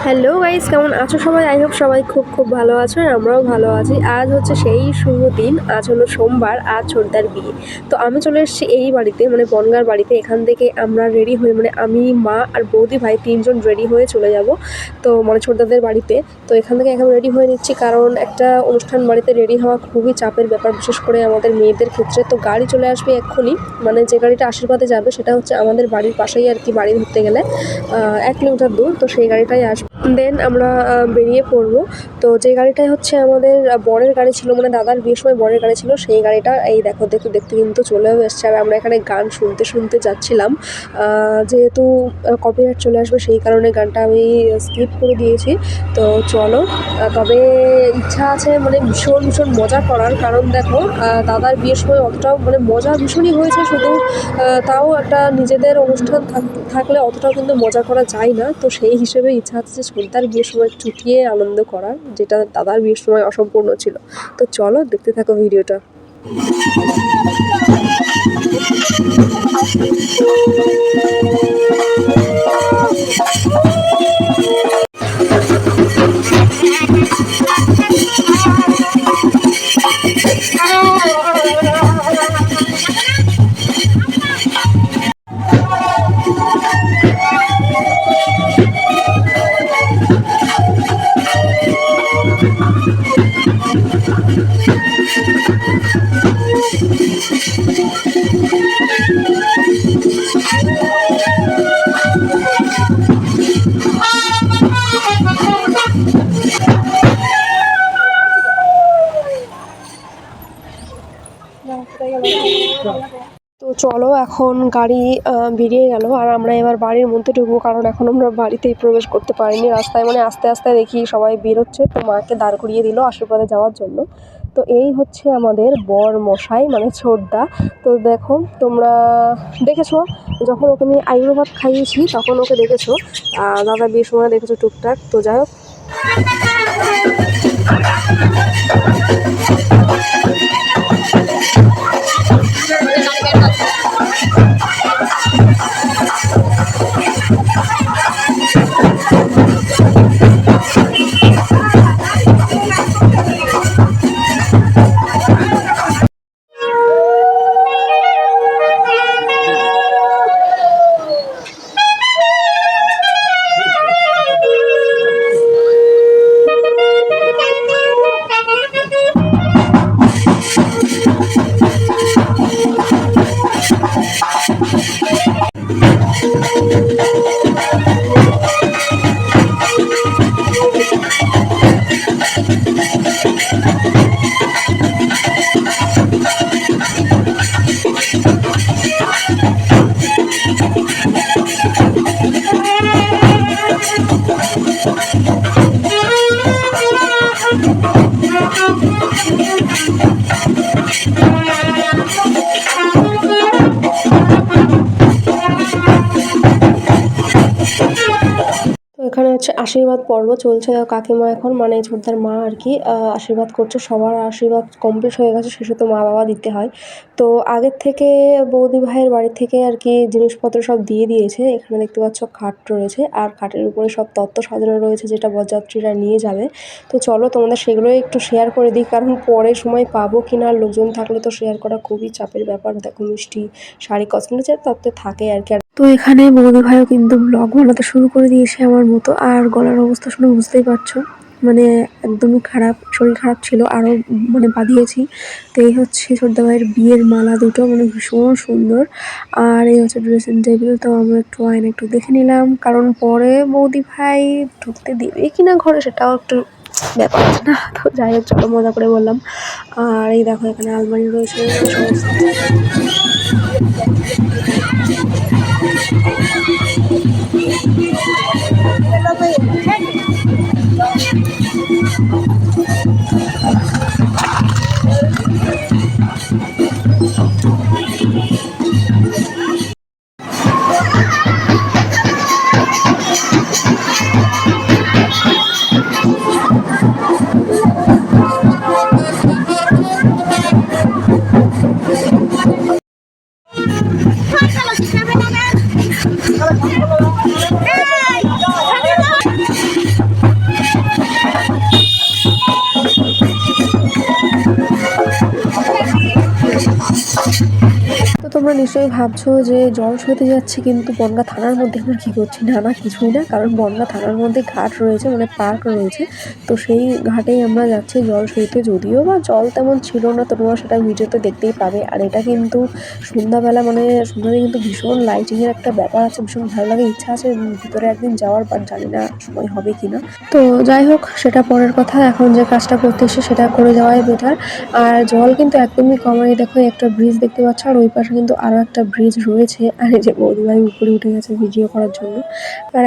Hello guys, কেমন আছো সবাই? আই হোপ সবাই খুব খুব ভালো আছো আর আমরাও ভালো আছি। আজ হচ্ছে সেই শুভ দিন, আজ হলো সোমবার, আজ ছোটদার বিয়ে। তো আমি চলে এসেছি এই বাড়িতে, মানে বনগাঁর বাড়িতে। এখান থেকে আমরা রেডি হয়ে, মানে আমি, মা আর বৌদি ভাই তিনজন রেডি হয়ে চলে যাব, তো মানে ছোটদাদের বাড়িতে। তো এখান থেকে এখন রেডি হয়ে নিচ্ছি, কারণ একটা অনুষ্ঠান বাড়িতে রেডি হওয়া খুবই চাপের ব্যাপার, বিশেষ করে আমাদের মেয়েদের ক্ষেত্রে। তো গাড়ি চলে আসবে এক্ষুনি, মানে যে গাড়িটা আশীর্বাদে যাবে সেটা হচ্ছে আমাদের বাড়ির পাশেই আর কি, বাড়ি ধরতে গেলে 1 কিলোমিটার দূর। তো সেই গাড়িটাই আসবে, দেন আমরা বেরিয়ে পড়বো। তো যে গাড়িটাই হচ্ছে আমাদের বরের গাড়ি ছিল, মানে দাদার বিয়ের সময় বরের গাড়ি ছিল, সেই গাড়িটা এই দেখো দেখতে দেখতে কিন্তু চলেও এসছে। আর আমরা এখানে গান শুনতে শুনতে যাচ্ছিলাম, যেহেতু কপিরাইট চলে আসবে সেই কারণে গানটা আমি স্কিপ করে দিয়েছি। তো চলো, তবে ইচ্ছা আছে মানে ভীষণ ভীষণ মজা করার, কারণ দেখো দাদার বিয়ের সময় অতটাও মানে মজা ভীষণই হয়েছে, শুধু তাও একটা নিজেদের অনুষ্ঠান থাকলে অতটাও কিন্তু মজা করা যায় না। তো সেই হিসেবে ইচ্ছা আছে যে ছোটদার বিয়ের সময় চুটিয়ে আনন্দ করার, যেটা দাদার বিয়ের সময় অসম্পূর্ণ ছিল। তো চলো দেখতে থাকো ভিডিওটা। তো চলো, এখন গাড়ি বেরিয়ে গেল আর আমরা এবার বাড়ির মধ্যে ঢুকবো, কারণ এখন আমরা বাড়িতেই প্রবেশ করতে পারিনি। রাস্তায় মানে আস্তে আস্তে দেখি সবাই বেরোচ্ছে, তো মাকে দাঁড় করিয়ে দিল আশীর্বাদে যাওয়ার জন্য। তো এই হচ্ছে আমাদের বর মশাই, মানে ছোটদা। তো দেখো, তোমরা দেখেছো যখন ওকে আমি আইবুড়ো ভাত খাইয়েছি তখন ওকে দেখেছো, দাদা বিয়ের সময় দেখেছো টুকটাক। তো যাই হোক, এখানে হচ্ছে আশীর্বাদ পর্ব চলছে। কাকিমা এখন, মানে ছোটদার মা আর কি, আশীর্বাদ করছে। সবার আশীর্বাদ কমপ্লিট হয়ে গেছে, শেষে তো মা বাবা দিতে হয়। তো আগের থেকে বৌদি ভাইয়ের বাড়ি থেকে আর কি জিনিসপত্র সব দিয়ে দিয়েছে। এখানে দেখতে পাচ্ছ খাট রয়েছে, আর খাটের উপরে সব তত্ত্ব সাজানো রয়েছে, যেটা বরযাত্রীরা নিয়ে যাবে। তো চলো তোমাদের সেগুলোই একটু শেয়ার করে দিই, কারণ পরে সময় পাবো কিনা, লোকজন থাকলে তো শেয়ার করা খুবই চাপের ব্যাপার। দেখো মিষ্টি, শাড়ি, কসমেটিক্স তত্ত্বে থাকে আর কি। তো এখানে বৌদি ভাইও কিন্তু ব্লগ বানাতে শুরু করে দিয়েছে আমার মতো। আর গলার অবস্থা শুনে বুঝতেই পারছো, মানে একদমই খারাপ, শরীর খারাপ ছিল আরও, মানে বাঁধিয়েছি। তো এই হচ্ছে ছোটদা ভাইয়ের বিয়ের মালা দুটো, মানে ভীষণ সুন্দর। আর এই হচ্ছে ড্রেসিং টেবিল। তো আমরা একটু আয়না একটু দেখে নিলাম, কারণ পরে বৌদি ভাই ঢুকতে দিবে কিনা ঘরে সেটাও একটু ব্যাপার আছে না। তো যাই হোক, চলো মজা করে বললাম। আর এই দেখো এখানে আলমারি রয়েছে সমস্ত। তোমরা নিশ্চয়ই ভাবছো যে জল সইতে যাচ্ছি কিন্তু বনগাঁ থানার মধ্যে আমরা কী করছি। না না, কিছুই না, কারণ বনগাঁ থানার মধ্যে ঘাট রয়েছে, মানে পার্ক রয়েছে। তো সেই ঘাটেই আমরা যাচ্ছি জল সইতে, যদিও বা জল তেমন ছিল না, তোমরা সেটা ভিডিওতে দেখতেই পাবে। আর এটা কিন্তু সন্ধ্যাবেলা, মানে সন্ধ্যাতে কিন্তু ভীষণ লাইটিংয়ের একটা ব্যাপার আছে, ভীষণ ভালো লাগে, ইচ্ছা আছে ভিতরে একদিন যাওয়ার, বাট জানি না সময় হবে কিনা। তো যাই হোক, সেটা পরের কথা। এখন যে কাজটা করতে এসে সেটা করে যাওয়াই বেটার। আর জল কিন্তু একদমই কমাই, দেখো একটা ব্রিজ দেখতে পাচ্ছ, আর ওই পাশে কিন্তু আরো একটা ব্রিজ রয়েছে। আর এই যে বৌদিভাই উপরে উঠে গেছে ভিডিও করার জন্য। আর